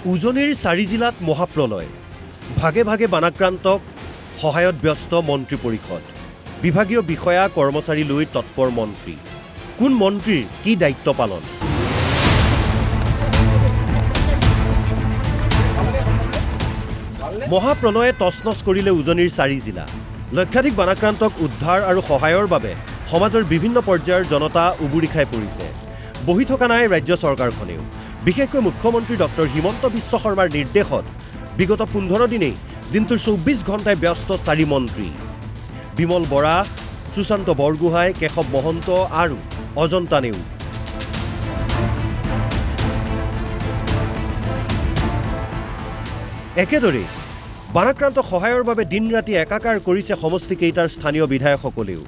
উজনিৰ 4 জিলাত মহাপ্ৰলয় ভাগে ভাগে বানাক্ৰান্তক সহায়ত ব্যস্ত মন্ত্ৰী পৰিষদ বিভাগীয় বিষয়া কৰ্মচাৰী লৈ তৎপৰ মন্ত্ৰী কোন মন্ত্ৰীৰ কি দায়িত্ব পালন মহাপ্ৰলয়ে তছনছ কৰিলে উজনিৰ 4 জিলা লক্ষাধিক বানাক্ৰান্তক উদ্ধাৰ আৰু সহায়ৰ বাবে সমাজৰ বিভিন্ন পৰ্যায়ৰ জনতা উবুৰি খাই পৰিছে বহি থকা নাই ৰাজ্য চৰকাৰখনেও বিশেষকৈ মুখ্যমন্ত্ৰী ডক্টৰ হিমন্ত বিশ্ব শৰ্মাৰ নিৰ্দেশত বিগত 15 দিনেই দিনটোৰ 24 ঘণ্টাই ব্যস্ত 4 মন্ত্ৰী বিমল বৰা সুশান্ত বৰগোহাঁই কেশৱ মহন্ত আৰু অজন্তা নেওগ একেদৰে বানাক্ৰান্ত সহায়ৰ বাবে দিন ৰাতি একাকাৰ কৰিছে সমষ্টি কেইটাৰ স্থানীয় বিধায়কসকলেও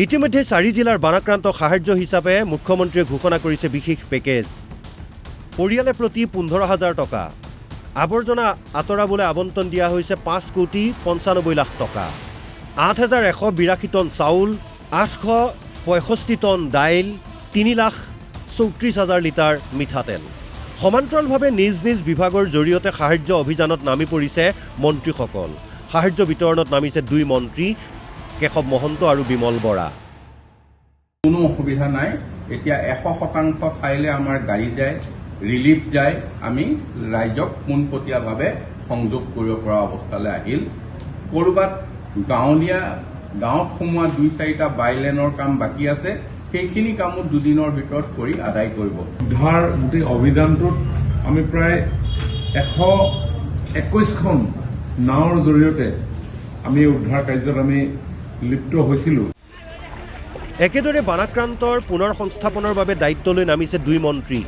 ইতিমধ্যে 4 জিলাৰ বানাক্ৰান্ত সাহায্য হিচাপে মুখ্যমন্ত্ৰীয়ে ঘোষণা কৰিছে বিশেষ পেকেজ পৰিয়ালে প্ৰতি 15,000 টকা আৱৰ্জনা আঁতৰাবলৈ আবণ্টন দিয়া হৈছে 5,95 লাখ টকা 8,182 টন চাউল 865 টন দাইল 3,34,000 লিটাৰ মিঠাতেল সমান্তৰালভাৱে নিজ নিজ বিভাগৰ জৰিয়তে সাহায্য অভিযানত নামি পৰিছে মন্ত্ৰীসকল সাহায্য বিতৰণত নামিছে 2 মন্ত্ৰী কেশৱ মহন্ত আৰু বিমল বৰা কোনো অসুবিধা নাই এতিয়া 100% ঠাইলে আমাৰ গাড়ী যায় ৰিলিফ যায় আমি ৰাজ্যক পোনপটীয়াভাৱে সংযোগ কৰিব পৰা অৱস্থালৈ আহিল কৰবাত গাঁৱত সোমোৱা 2-4টা বাইলেনৰ কাম বাকী আছে সেইখিনি কামত দুদিনৰ ভিতৰত কৰি আদায় কৰিব উদ্ধাৰ গোটেই অভিযানটোত আমি প্ৰায় 121খন নাৱৰ জৰিয়তে আমি উদ্ধাৰ কাৰ্যত আমি লিপ্ত হৈছিলোঁ একেদৰে বানাক্ৰান্তৰ পুনৰ সংস্থাপনৰ বাবে দায়িত্ব লৈ নামিছে 2 মন্ত্ৰী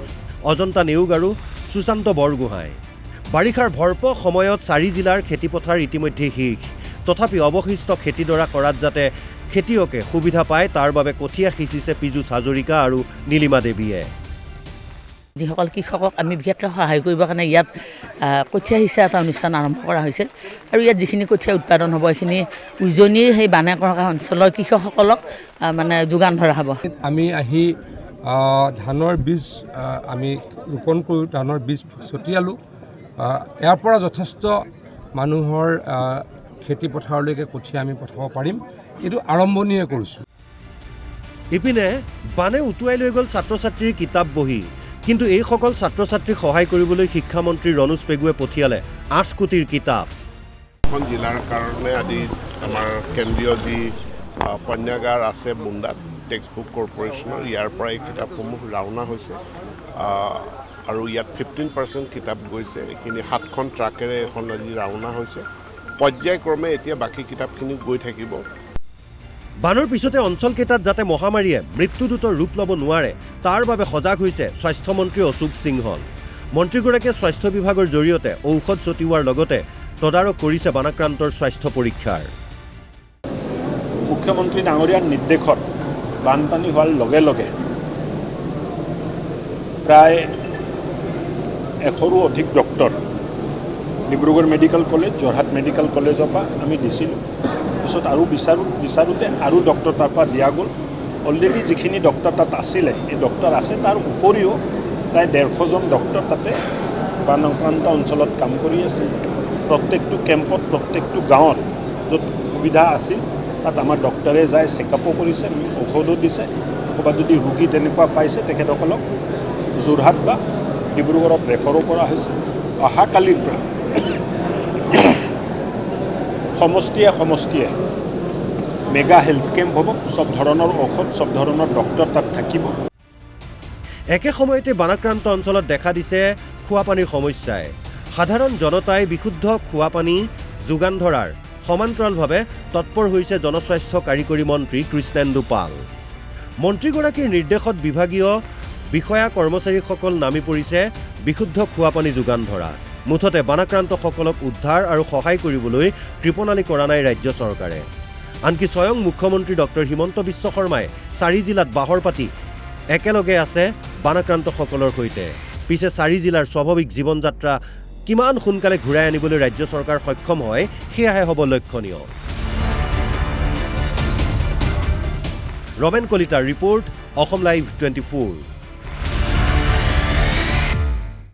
অজন্তা নেওগ আৰু সুশান্ত বৰগোহাঁই বাৰিষাৰ ভৰপক সময়ত 4 জিলাৰ খেতিপথাৰ ইতিমধ্যে শেষ তথাপি অৱশিষ্ট খেতিডৰা কৰাত যাতে খেতিয়কে সুবিধা পায় তাৰ বাবে কঠীয়া সিঁচিছে পীযুষ হাজৰিকা আৰু নীলিমা দেৱীয়ে যিসকল কৃষকক আমি বিশেষকৈ সহায় কৰিবৰ কাৰণে ইয়াত কঠীয়া সিঁচা এটা অনুষ্ঠান আৰম্ভ কৰা হৈছিল আৰু ইয়াত যিখিনি কঠীয়া উৎপাদন হ'ব সেইখিনি উজনিৰ সেই বানাক্ৰান্ত অঞ্চলৰ কৃষকসকলক মানে যোগান ধৰা হ'ব আমি আহি ধানৰ বীজ আমি ৰোপণ কৰোঁ ধানৰ বীজ ছটিয়ালোঁ ইয়াৰ পৰা যথেষ্ট মানুহৰ খেতিপথাৰলৈকে কঠীয়া আমি পঠাব পাৰিম এইটো আৰম্ভণিয়ে কৰিছোঁ ইপিনে বানে উটুৱাই লৈ গ'ল ছাত্ৰ ছাত্ৰীৰ কিতাপ বহি কিন্তু এইসকল ছাত্ৰ ছাত্ৰীক সহায় কৰিবলৈ শিক্ষামন্ত্ৰী ৰণোজ পেগুৱে পঠিয়ালে 8 কোটিৰ কিতাপ এখন জিলাৰ কাৰণে আদি আমাৰ কেন্দ্ৰীয় যি পণ্যাগাৰ আছে বুন্দাত টেক্সট বুক কৰ্পৰেশ্যনৰ ইয়াৰ পৰা এই কিতাপসমূহ ৰাওনা হৈছে আৰু ইয়াত 15% কিতাপ গৈছে এইখিনি 7খন ট্ৰাকেৰে এখন আজি ৰাওনা হৈছে পৰ্যায়ক্ৰমে এতিয়া বাকী কিতাপখিনি গৈ থাকিব বানৰ পিছতে অঞ্চলকেইটাত যাতে মহামাৰীয়ে মৃত্যুদূতৰ ৰূপ ল'ব নোৱাৰে তাৰ বাবে সজাগ হৈছে স্বাস্থ্যমন্ত্ৰী অশোক সিংহল মন্ত্ৰীগৰাকীয়ে স্বাস্থ্য বিভাগৰ জৰিয়তে ঔষধ ছটিওৱাৰ লগতে তদাৰক কৰিছে বানাক্ৰান্তৰ স্বাস্থ্য পৰীক্ষাৰ মুখ্যমন্ত্ৰী ডাঙৰীয়াৰ নিৰ্দেশত বানপানী হোৱাৰ লগে লগে প্ৰায় 100ৰো অধিক doctor Dibrugarh medical college Jorhat medical কলেজৰ পৰা আমি দিছিলোঁ পিছত আৰু বিচাৰোঁতে আৰু ডক্টৰ তাৰ পৰা দিয়া গ'ল অলৰেডি যিখিনি ডক্টৰ তাত আছিলে এই ডক্টৰ আছে তাৰ উপৰিও প্ৰায় 150জন ডক্টৰ তাতে বানাক্ৰান্ত অঞ্চলত কাম কৰি আছে প্ৰত্যেকটো কেম্পত প্ৰত্যেকটো গাঁৱত য'ত সুবিধা আছিল তাত আমাৰ ডক্টৰে যায় চেকআপো কৰিছে ঔষধো দিছে ক'ৰবাত যদি ৰোগী তেনেকুৱা পাইছে তেখেতসকলক যোৰহাট বা ডিব্ৰুগড়ত ৰেফাৰো কৰা হৈছে অহাকালিৰ পৰা সমষ্টিয়ে মেগা হেল্থ কেম্প হ'ব সব ধৰণৰ ঔষধ সব ধৰণৰ ডক্টৰ তাত থাকিব একে সময়তে বানাক্ৰান্ত অঞ্চলত দেখা দিছে খোৱাপানীৰ সমস্যাই সাধাৰণ জনতাই বিশুদ্ধ খোৱাপানী যোগান ধৰাৰ সমান্তৰালভাৱে তৎপৰ হৈছে জনস্বাস্থ্য কাৰিকৰী মন্ত্ৰী কৃষ্ণেন্দু পাল মন্ত্ৰীগৰাকীৰ নিৰ্দেশত বিভাগীয় বিষয়া কৰ্মচাৰীসকল নামি পৰিছে বিশুদ্ধ খোৱাপানী যোগান ধৰা মুঠতে বানাক্ৰান্তসকলক উদ্ধাৰ আৰু সহায় কৰিবলৈ কৃপণালী কৰা নাই ৰাজ্য চৰকাৰে আনকি স্বয়ং মুখ্যমন্ত্ৰী ডক্টৰ হিমন্ত বিশ্ব শৰ্মাই 4 জিলাত বাহৰ পাতি একেলগে আছে বানাক্ৰান্তসকলৰ সৈতে পিছে 4 জিলাৰ স্বাভাৱিক জীৱন যাত্ৰা কিমান সোনকালে ঘূৰাই আনিবলৈ ৰাজ্য চৰকাৰ সক্ষম হয় সেয়াহে হ'ব লক্ষণীয় ৰমেন কলিতাৰ ৰিপৰ্ট অসম লাইভ 24